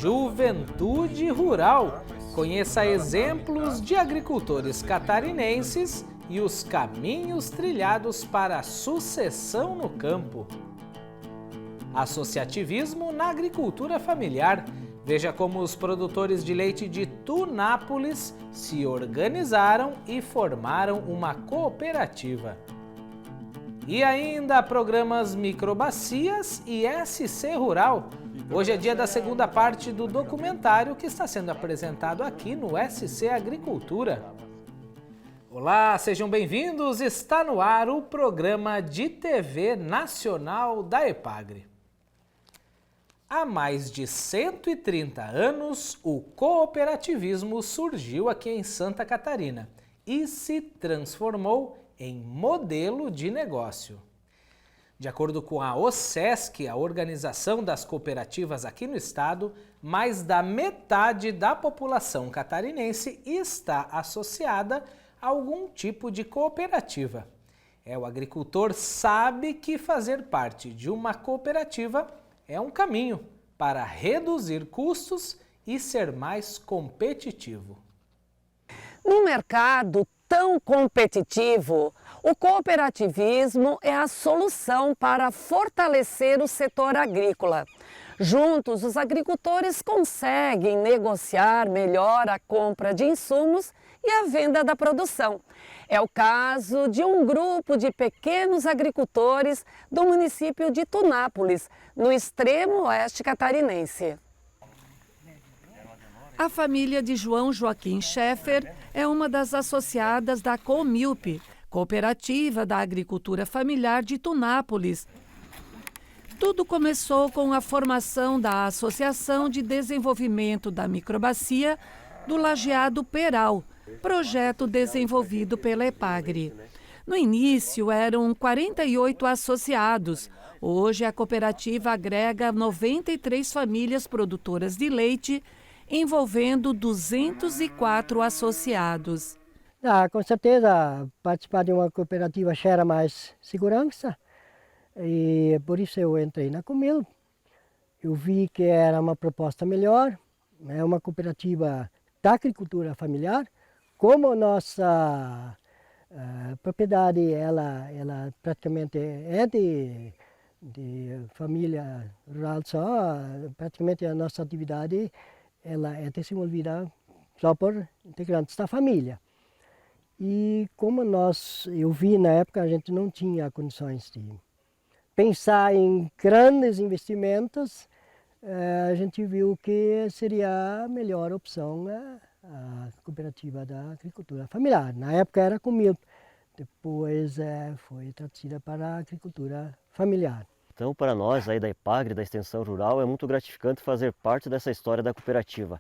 Juventude Rural. Conheça exemplos de agricultores catarinenses e os caminhos trilhados para a sucessão no campo. Associativismo na agricultura familiar. Veja como os produtores de leite de Tunápolis se organizaram e formaram uma cooperativa. E ainda programas Microbacias e SC Rural. Hoje é dia da segunda parte do documentário que está sendo apresentado aqui no SC Agricultura. Olá, sejam bem-vindos. Está no ar o programa de TV nacional da EPAGRE. Há mais de 130 anos, o cooperativismo surgiu aqui em Santa Catarina e se transformou em modelo de negócio. De acordo com a OSESC, a Organização das Cooperativas aqui no estado, mais da metade da população catarinense está associada a algum tipo de cooperativa. O agricultor sabe que fazer parte de uma cooperativa é um caminho para reduzir custos e ser mais competitivo. No mercado tão competitivo, o cooperativismo é a solução para fortalecer o setor agrícola. Juntos, os agricultores conseguem negociar melhor a compra de insumos e a venda da produção. É o caso de um grupo de pequenos agricultores do município de Tunápolis, no extremo oeste catarinense. A família de João Joaquim Scheffer é uma das associadas da Comilp, Cooperativa da Agricultura Familiar de Tunápolis. Tudo começou com a formação da Associação de Desenvolvimento da Microbacia do Lajeado Peral, projeto desenvolvido pela EPAGRE. No início eram 48 associados. Hoje a cooperativa agrega 93 famílias produtoras de leite, envolvendo 204 associados. Com certeza, participar de uma cooperativa gera mais segurança e por isso eu entrei na Comilp. Eu vi que era uma proposta melhor, é uma cooperativa da agricultura familiar. Como nossa propriedade ela praticamente é de família rural só, praticamente a nossa atividade ela é desenvolvida só por integrantes da família. E como eu vi na época, a gente não tinha condições de pensar em grandes investimentos, a gente viu que seria a melhor opção a cooperativa da agricultura familiar. Na época era Comilp, depois foi traduzida para a agricultura familiar. Então, para nós aí da EPAGRE, da Extensão Rural, é muito gratificante fazer parte dessa história da cooperativa.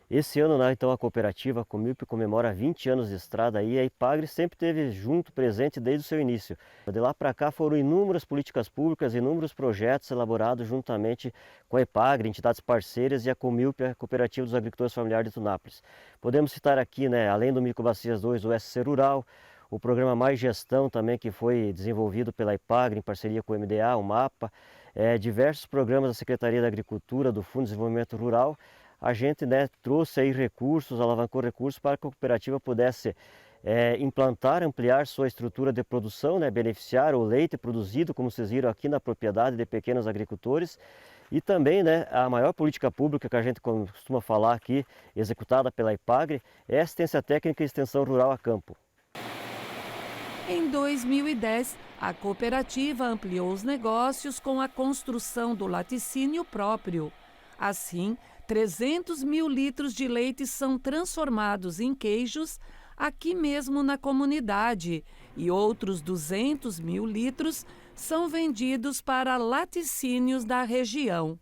Esse ano, então, a cooperativa Comilp comemora 20 anos de estrada e a EPAGRE sempre esteve junto, presente desde o seu início. De lá para cá foram inúmeras políticas públicas, inúmeros projetos elaborados juntamente com a EPAGRE, entidades parceiras e a Comilp, a Cooperativa dos Agricultores Familiares de Tunápolis. Podemos citar aqui, além do Microbacias 2, o SC Rural, o programa Mais Gestão também, que foi desenvolvido pela EPAGRE em parceria com o MDA, o MAPA, diversos programas da Secretaria da Agricultura, do Fundo de Desenvolvimento Rural. A gente trouxe aí recursos, alavancou recursos para que a cooperativa pudesse implantar, ampliar sua estrutura de produção, beneficiar o leite produzido, como vocês viram aqui na propriedade de pequenos agricultores. E também a maior política pública que a gente costuma falar aqui, executada pela EPAGRE, é a assistência técnica e extensão rural a campo. Em 2010, a cooperativa ampliou os negócios com a construção do laticínio próprio. Assim, 300 mil litros de leite são transformados em queijos aqui mesmo na comunidade e outros 200 mil litros são vendidos para laticínios da região.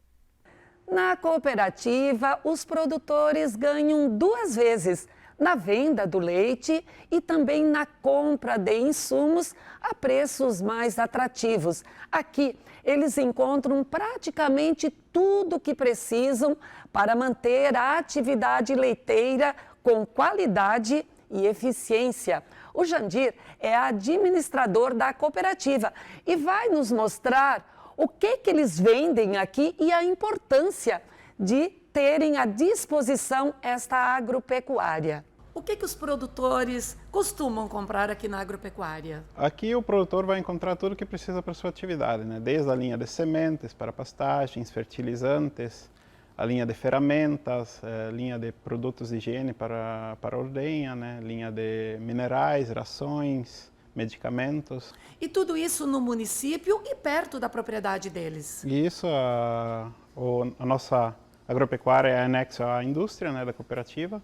Na cooperativa, os produtores ganham duas vezes, na venda do leite e também na compra de insumos a preços mais atrativos. Aqui, eles encontram praticamente tudo o que precisam para manter a atividade leiteira com qualidade e eficiência. O Jandir é administrador da cooperativa e vai nos mostrar o que eles vendem aqui e a importância de terem à disposição esta agropecuária. O que os produtores costumam comprar aqui na agropecuária? Aqui o produtor vai encontrar tudo que precisa para a sua atividade, né? Desde a linha de sementes para pastagens, fertilizantes, a linha de ferramentas, linha de produtos de higiene para a ordenha, né? Linha de minerais, rações, medicamentos. E tudo isso no município e perto da propriedade deles? E isso, a nossa agropecuária é anexo à indústria, né, da cooperativa.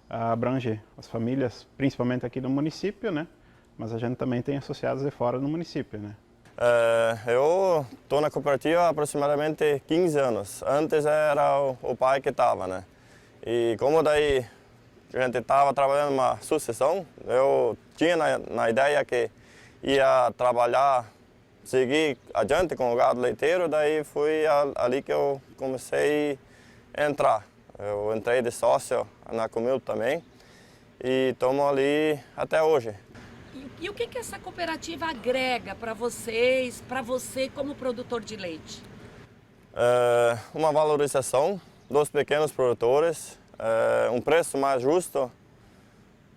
Abrange as famílias, principalmente aqui do município, né? Mas a gente também tem associados de fora do município, né? Eu estou na cooperativa há aproximadamente 15 anos. Antes era o pai que estava, né? E como daí a gente estava trabalhando uma sucessão, eu tinha na ideia que ia trabalhar, seguir adiante com o gado leiteiro, daí foi ali que eu comecei a entrar. Eu entrei de sócio na Comil também e estamos ali até hoje. E o que essa cooperativa agrega para vocês, para você como produtor de leite? Uma valorização dos pequenos produtores, um preço mais justo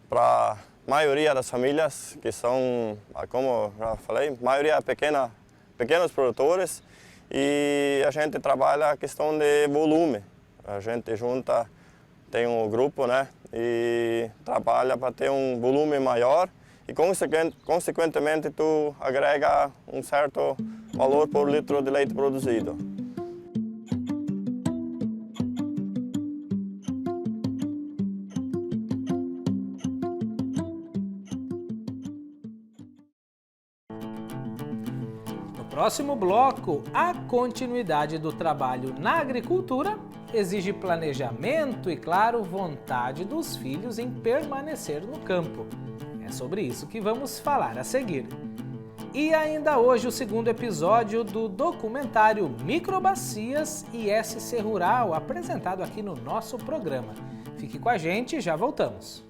para a maioria das famílias, que são, como já falei, maioria pequenos produtores, e a gente trabalha a questão de volume. A gente junta, tem um grupo, né, e trabalha para ter um volume maior e, consequentemente, tu agrega um certo valor por litro de leite produzido. No próximo bloco, a continuidade do trabalho na agricultura exige planejamento e, claro, vontade dos filhos em permanecer no campo. É sobre isso que vamos falar a seguir. E ainda hoje o segundo episódio do documentário Microbacias e SC Rural, apresentado aqui no nosso programa. Fique com a gente, já voltamos.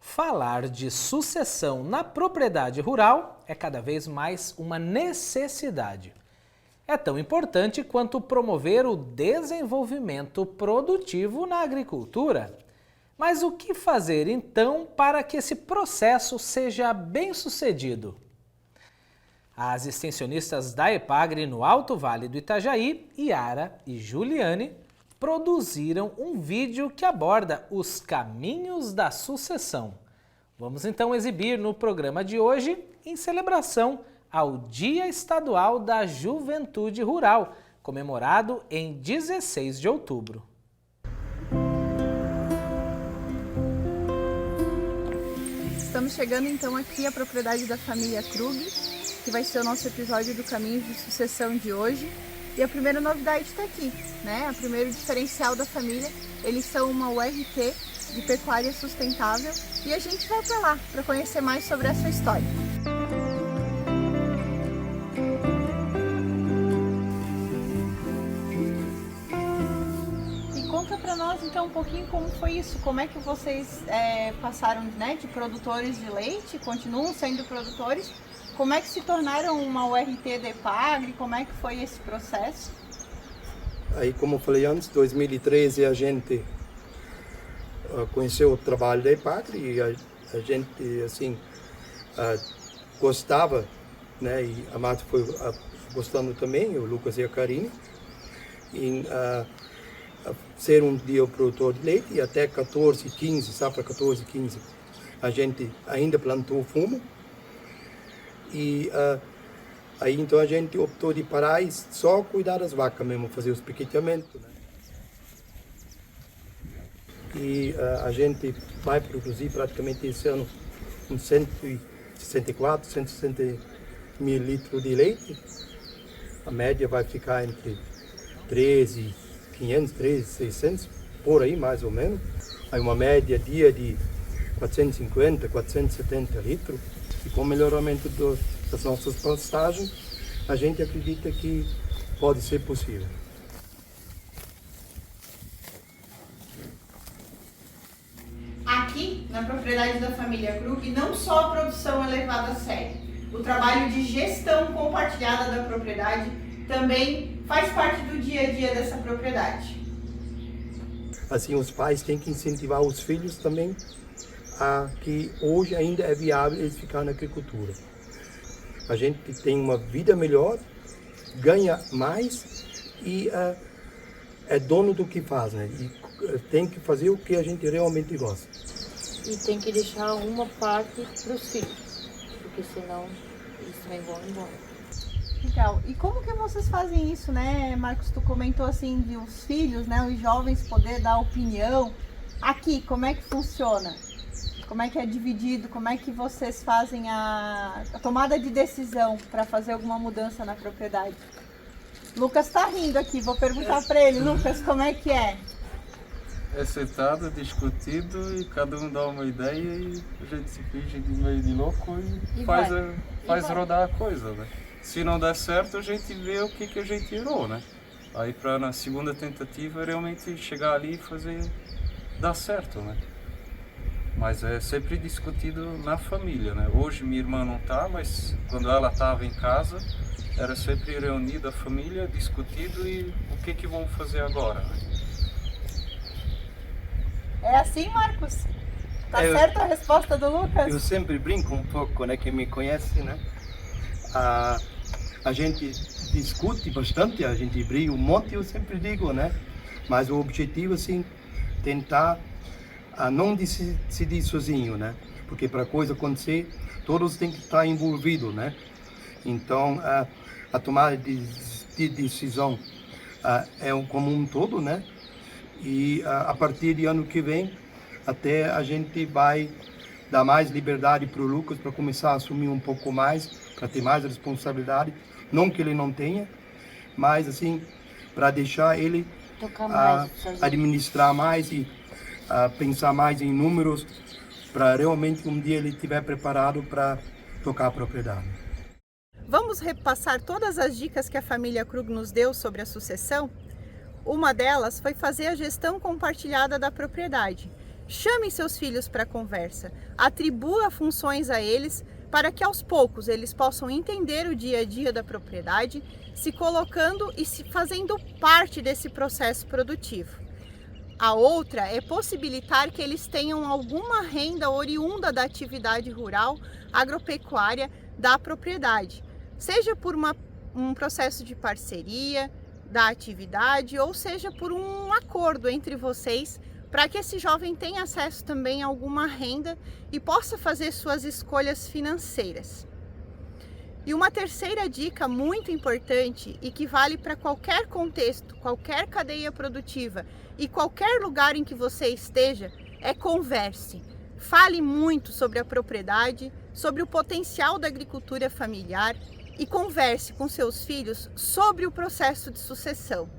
Falar de sucessão na propriedade rural é cada vez mais uma necessidade. É tão importante quanto promover o desenvolvimento produtivo na agricultura. Mas o que fazer então para que esse processo seja bem-sucedido? As extensionistas da EPAGRE no Alto Vale do Itajaí, Yara e Juliane, produziram um vídeo que aborda os caminhos da sucessão. Vamos então exibir no programa de hoje, em celebração ao Dia Estadual da Juventude Rural, comemorado em 16 de outubro. Estamos chegando então aqui à propriedade da família Krug, que vai ser o nosso episódio do Caminho de Sucessão de hoje. E a primeira novidade está aqui, né? O primeiro diferencial da família, eles são uma URT de pecuária sustentável e a gente vai para lá para conhecer mais sobre essa história. E conta para nós então um pouquinho como foi isso, como é que vocês passaram, né, de produtores de leite, continuam sendo produtores. Como é que se tornaram uma URT da EPAGRE? Como é que foi esse processo? Aí, como eu falei antes, em 2013 a gente conheceu o trabalho da EPAGRE e a gente, assim, gostava, né? E a Marta foi gostando também, o Lucas e a Karine, em ser um dia o produtor de leite, e até 14, 15, safra 14, 15, a gente ainda plantou fumo. E aí então a gente optou de parar e só cuidar das vacas mesmo, fazer os piqueteamentos, né? E a gente vai produzir praticamente esse ano uns 164, 160 mil litros de leite. A média vai ficar entre 13.500, 13.600, por aí mais ou menos. Aí uma média dia de 450, 470 litros. E com o melhoramento das nossas pastagens, a gente acredita que pode ser possível. na propriedade da família Krug, não só a produção é levada a sério, o trabalho de gestão compartilhada da propriedade também faz parte do dia a dia dessa propriedade. Assim, os pais têm que incentivar os filhos também a que hoje ainda é viável eles ficarem na agricultura. A gente tem uma vida melhor, ganha mais e é dono do que faz, né? E tem que fazer o que a gente realmente gosta. E tem que deixar uma parte para os filhos, porque senão eles também vão embora. Legal. E como que vocês fazem isso, né, Marcos? Tu comentou assim de os filhos, né, os jovens poder dar opinião. Aqui, como é que funciona? Como é que é dividido? Como é que vocês fazem a tomada de decisão para fazer alguma mudança na propriedade? Lucas está rindo aqui, vou perguntar para ele. Lucas, como é que é? É sentado, discutido e cada um dá uma ideia e a gente se finge de meio de louco e faz rodar a coisa, né? Se não der certo, a gente vê o que a gente errou, né? Aí para na segunda tentativa realmente chegar ali e fazer dar certo, né? Mas é sempre discutido na família, né? Hoje minha irmã não tá, mas quando ela estava em casa, era sempre reunida a família, discutido e o que vão fazer agora, né? É assim, Marcos? Tá certa a resposta do Lucas? Eu sempre brinco um pouco, né? Quem me conhece, né? A gente discute bastante, a gente briga um monte, eu sempre digo, né? Mas o objetivo, assim, tentar não decidir sozinho, né? Porque para a coisa acontecer, todos têm que estar envolvidos, né? Então, a tomada de decisão é como um todo, né? E a partir de ano que vem, até a gente vai dar mais liberdade para o Lucas para começar a assumir um pouco mais, para ter mais responsabilidade. Não que ele não tenha, mas assim, para deixar ele administrar mais e pensar mais em números, para realmente um dia ele estiver preparado para tocar a propriedade. Vamos repassar todas as dicas que a família Krug nos deu sobre a sucessão? Uma delas foi fazer a gestão compartilhada da propriedade. Chame seus filhos para a conversa, atribua funções a eles para que aos poucos eles possam entender o dia a dia da propriedade, se colocando e se fazendo parte desse processo produtivo. A outra é possibilitar que eles tenham alguma renda oriunda da atividade rural agropecuária da propriedade, seja por um processo de parceria da atividade ou seja por um acordo entre vocês para que esse jovem tenha acesso também a alguma renda e possa fazer suas escolhas financeiras. E uma terceira dica muito importante e que vale para qualquer contexto, qualquer cadeia produtiva e qualquer lugar em que você esteja, é converse. Fale muito sobre a propriedade, sobre o potencial da agricultura familiar e converse com seus filhos sobre o processo de sucessão,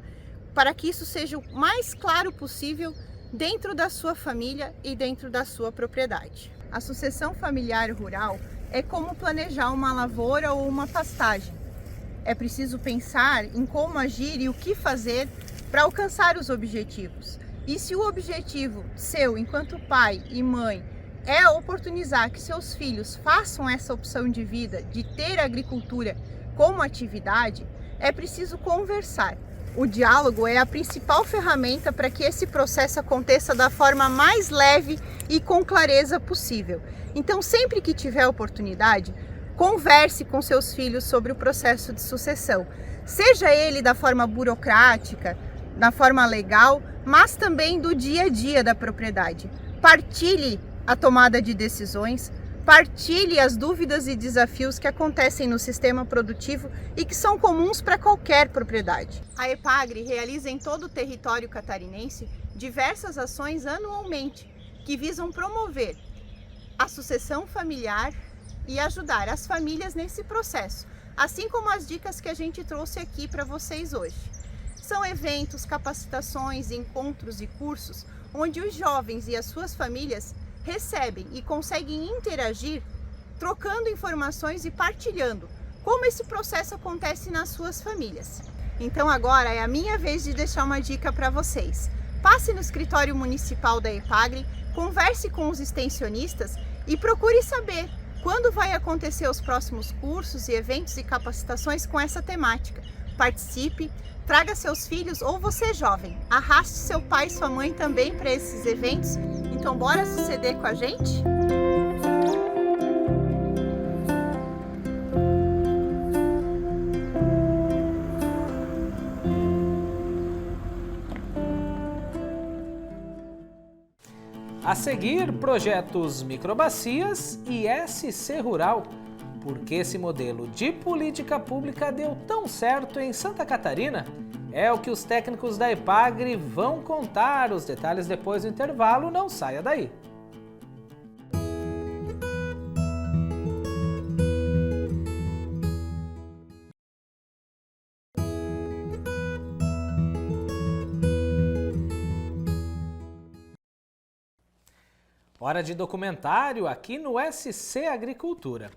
para que isso seja o mais claro possível dentro da sua família e dentro da sua propriedade. A sucessão familiar rural é como planejar uma lavoura ou uma pastagem. É preciso pensar em como agir e o que fazer para alcançar os objetivos. E se o objetivo seu, enquanto pai e mãe, é oportunizar que seus filhos façam essa opção de vida, de ter a agricultura como atividade, é preciso conversar. O diálogo é a principal ferramenta para que esse processo aconteça da forma mais leve e com clareza possível. Então, sempre que tiver oportunidade, converse com seus filhos sobre o processo de sucessão. Seja ele da forma burocrática, da forma legal, mas também do dia a dia da propriedade. Partilhe a tomada de decisões, partilhe as dúvidas e desafios que acontecem no sistema produtivo e que são comuns para qualquer propriedade. A EPAGRE realiza em todo o território catarinense diversas ações anualmente que visam promover a sucessão familiar e ajudar as famílias nesse processo, assim como as dicas que a gente trouxe aqui para vocês hoje. São eventos, capacitações, encontros e cursos onde os jovens e as suas famílias recebem e conseguem interagir, trocando informações e partilhando como esse processo acontece nas suas famílias. Então agora é a minha vez de deixar uma dica para vocês. Passe no escritório municipal da EPAGRE, Converse com os extensionistas e procure saber quando vai acontecer os próximos cursos e eventos e capacitações com essa temática. Participe, traga seus filhos ou você jovem, arraste seu pai e sua mãe também para esses eventos. Então bora suceder com a gente? A seguir, projetos Microbacias e SC Rural. Por que esse modelo de política pública deu tão certo em Santa Catarina? É o que os técnicos da Epagre vão contar. Os detalhes depois do intervalo, não saia daí. Hora de documentário aqui no SC Agricultura.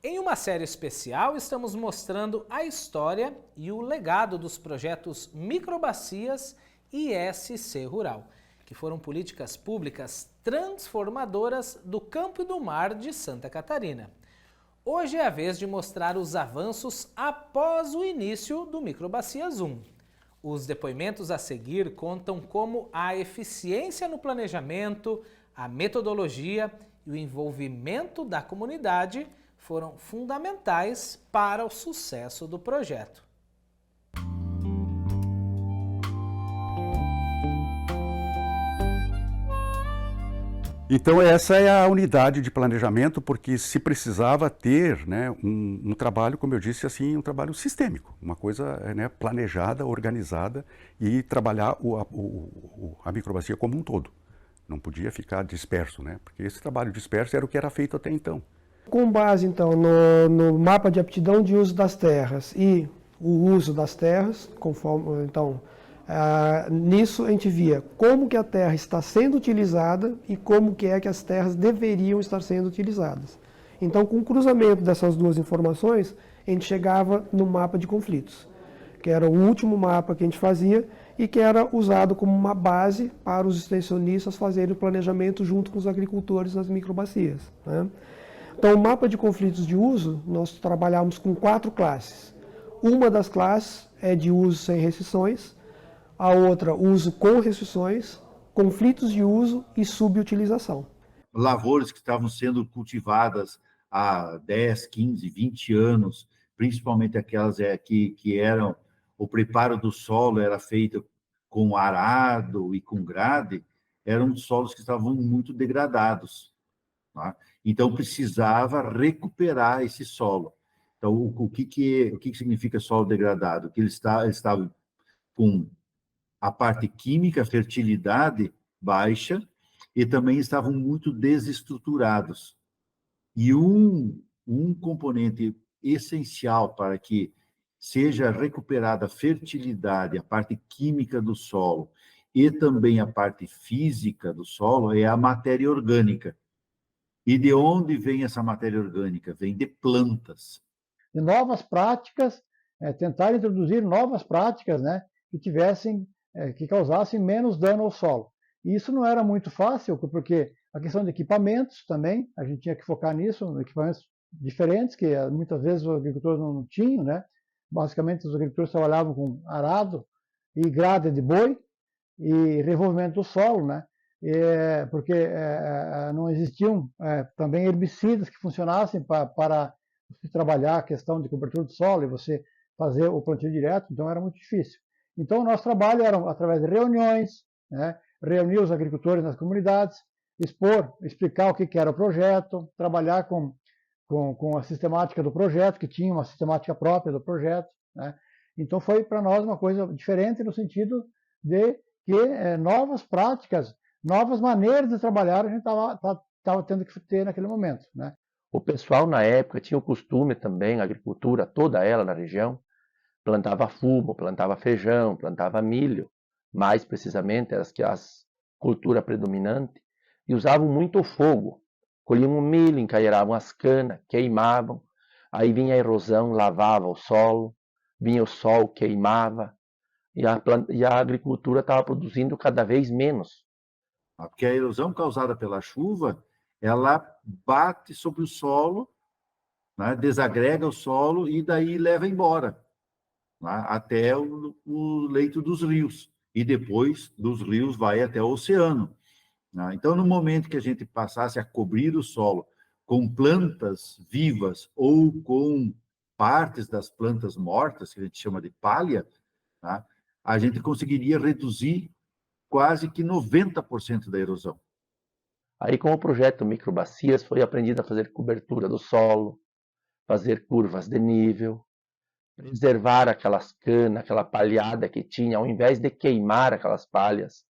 Em uma série especial, estamos mostrando a história e o legado dos projetos Microbacias e SC Rural, que foram políticas públicas transformadoras do campo e do mar de Santa Catarina. Hoje é a vez de mostrar os avanços após o início do Microbacias 1. Os depoimentos a seguir contam como a eficiência no planejamento, a metodologia e o envolvimento da comunidade foram fundamentais para o sucesso do projeto. Então essa é a unidade de planejamento, porque se precisava ter, né, um trabalho, como eu disse, assim, um trabalho sistêmico, uma coisa, né, planejada, organizada e trabalhar a microbacia como um todo. Não podia ficar disperso, né? Porque esse trabalho disperso era o que era feito até então. Com base, então, no mapa de aptidão de uso das terras e o uso das terras, conforme, então, nisso a gente via como que a terra está sendo utilizada e como que é que as terras deveriam estar sendo utilizadas. Então, com o cruzamento dessas duas informações, a gente chegava no mapa de conflitos, que era o último mapa que a gente fazia e que era usado como uma base para os extensionistas fazerem o planejamento junto com os agricultores nas microbacias, né? Então, o mapa de conflitos de uso, nós trabalhamos com 4 classes. Uma das classes é de uso sem restrições, a outra, uso com restrições, conflitos de uso e subutilização. Lavouras que estavam sendo cultivadas há 10, 15, 20 anos, principalmente aquelas que eram, o preparo do solo era feito com arado e com grade, eram solos que estavam muito degradados, tá? Então, precisava recuperar esse solo. Então, o que significa solo degradado? Que ele estava com a parte química, a fertilidade baixa, e também estavam muito desestruturados. E um componente essencial para que seja recuperada a fertilidade, a parte química do solo, e também a parte física do solo, é a matéria orgânica. E de onde vem essa matéria orgânica? Vem de plantas. De novas práticas, tentar introduzir novas práticas, né, que causassem menos dano ao solo. E isso não era muito fácil, porque a questão de equipamentos também, a gente tinha que focar nisso, equipamentos diferentes, que muitas vezes os agricultores não tinham, né? Basicamente, os agricultores trabalhavam com arado e grade de boi e revolvimento do solo, né? Porque não existiam também herbicidas que funcionassem para você trabalhar a questão de cobertura do solo e você fazer o plantio direto, então era muito difícil. Então, o nosso trabalho era através de reuniões, né? Reunir os agricultores nas comunidades, explicar o que era o projeto, trabalhar com a sistemática do projeto, que tinha uma sistemática própria do projeto, né? Então foi para nós uma coisa diferente no sentido de que novas práticas, novas maneiras de trabalhar a gente estava tendo que ter naquele momento, né? O pessoal na época tinha o costume também, a agricultura toda ela na região, plantava fumo, plantava feijão, plantava milho, mais precisamente a cultura predominante, e usavam muito o fogo. Colhiam o milho, encaeiravam as canas, queimavam, aí vinha a erosão, lavava o solo, vinha o sol, queimava, e a agricultura estava produzindo cada vez menos. Porque a erosão causada pela chuva, ela bate sobre o solo, né, desagrega o solo e daí leva embora, né, até o leito dos rios. E depois dos rios vai até o oceano. Né? Então, no momento que a gente passasse a cobrir o solo com plantas vivas ou com partes das plantas mortas, que a gente chama de palha, tá? A gente conseguiria reduzir quase que 90% da erosão. Aí, com o projeto Microbacias, foi aprendido a fazer cobertura do solo, fazer curvas de nível, preservar aquelas canas, aquela palhada que tinha, ao invés de queimar aquelas palhas,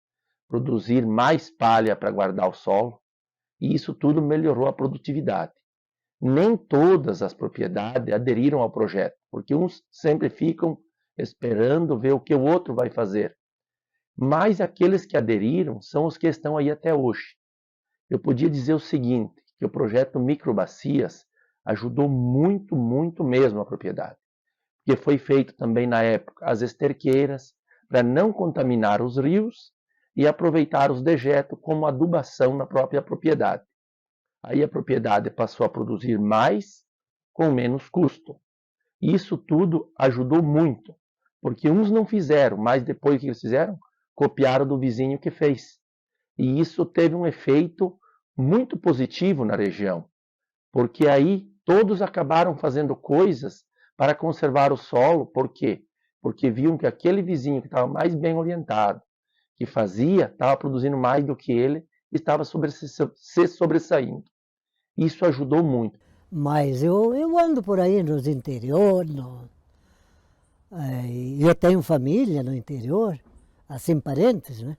produzir mais palha para guardar o solo, e isso tudo melhorou a produtividade. Nem todas as propriedades aderiram ao projeto, porque uns sempre ficam esperando ver o que o outro vai fazer. Mas aqueles que aderiram são os que estão aí até hoje. Eu podia dizer o seguinte, que o projeto Microbacias ajudou muito, muito mesmo a propriedade. Porque foi feito também na época as esterqueiras para não contaminar os rios e aproveitar os dejetos como adubação na própria propriedade. Aí a propriedade passou a produzir mais com menos custo. Isso tudo ajudou muito, porque uns não fizeram, mas depois que eles fizeram, copiaram do vizinho que fez. E isso teve um efeito muito positivo na região, porque aí todos acabaram fazendo coisas para conservar o solo. Por quê? Porque viam que aquele vizinho que estava mais bem orientado, que fazia, estava produzindo mais do que ele, estava se sobressaindo. Isso ajudou muito. Mas eu ando por aí nos interior, eu tenho família no interior, assim, parentes, né?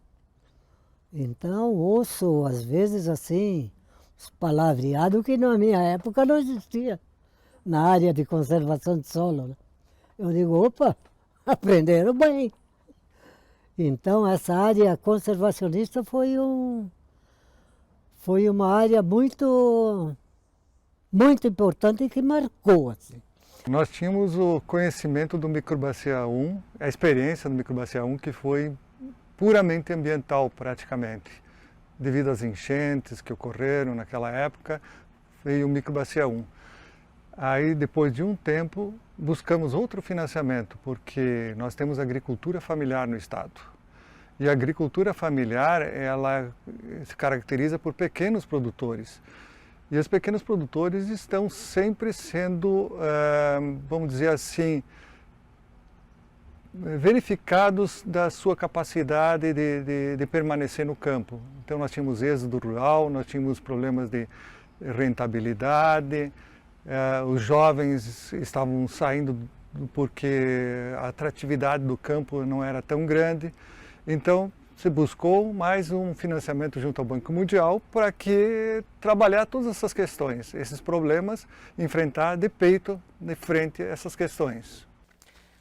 Então, ouço, às vezes, assim, os palavreados que na minha época não existia, na área de conservação de solo, né? Eu digo, opa, aprenderam bem. Então, essa área conservacionista foi uma área muito importante e que marcou, assim. Nós tínhamos o conhecimento do Microbacia 1, a experiência do Microbacia 1, que foi puramente ambiental, praticamente. Devido às enchentes que ocorreram naquela época, veio o Microbacia 1. Aí, depois de um tempo, buscamos outro financiamento, porque nós temos agricultura familiar no estado. E a agricultura familiar, ela se caracteriza por pequenos produtores. E os pequenos produtores estão sempre sendo, vamos dizer assim, verificados da sua capacidade de permanecer no campo. Então nós tínhamos êxodo rural, nós tínhamos problemas de rentabilidade, os jovens estavam saindo porque a atratividade do campo não era tão grande. Então se buscou mais um financiamento junto ao Banco Mundial para que trabalhar todas essas questões, esses problemas, enfrentar de peito, de frente a essas questões.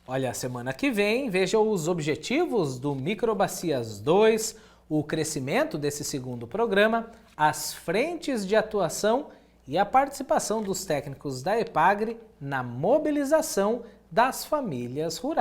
Olha, semana que vem, veja os objetivos do Microbacias 2, o crescimento desse segundo programa, as frentes de atuação e a participação dos técnicos da EPAGRE na mobilização das famílias rurais.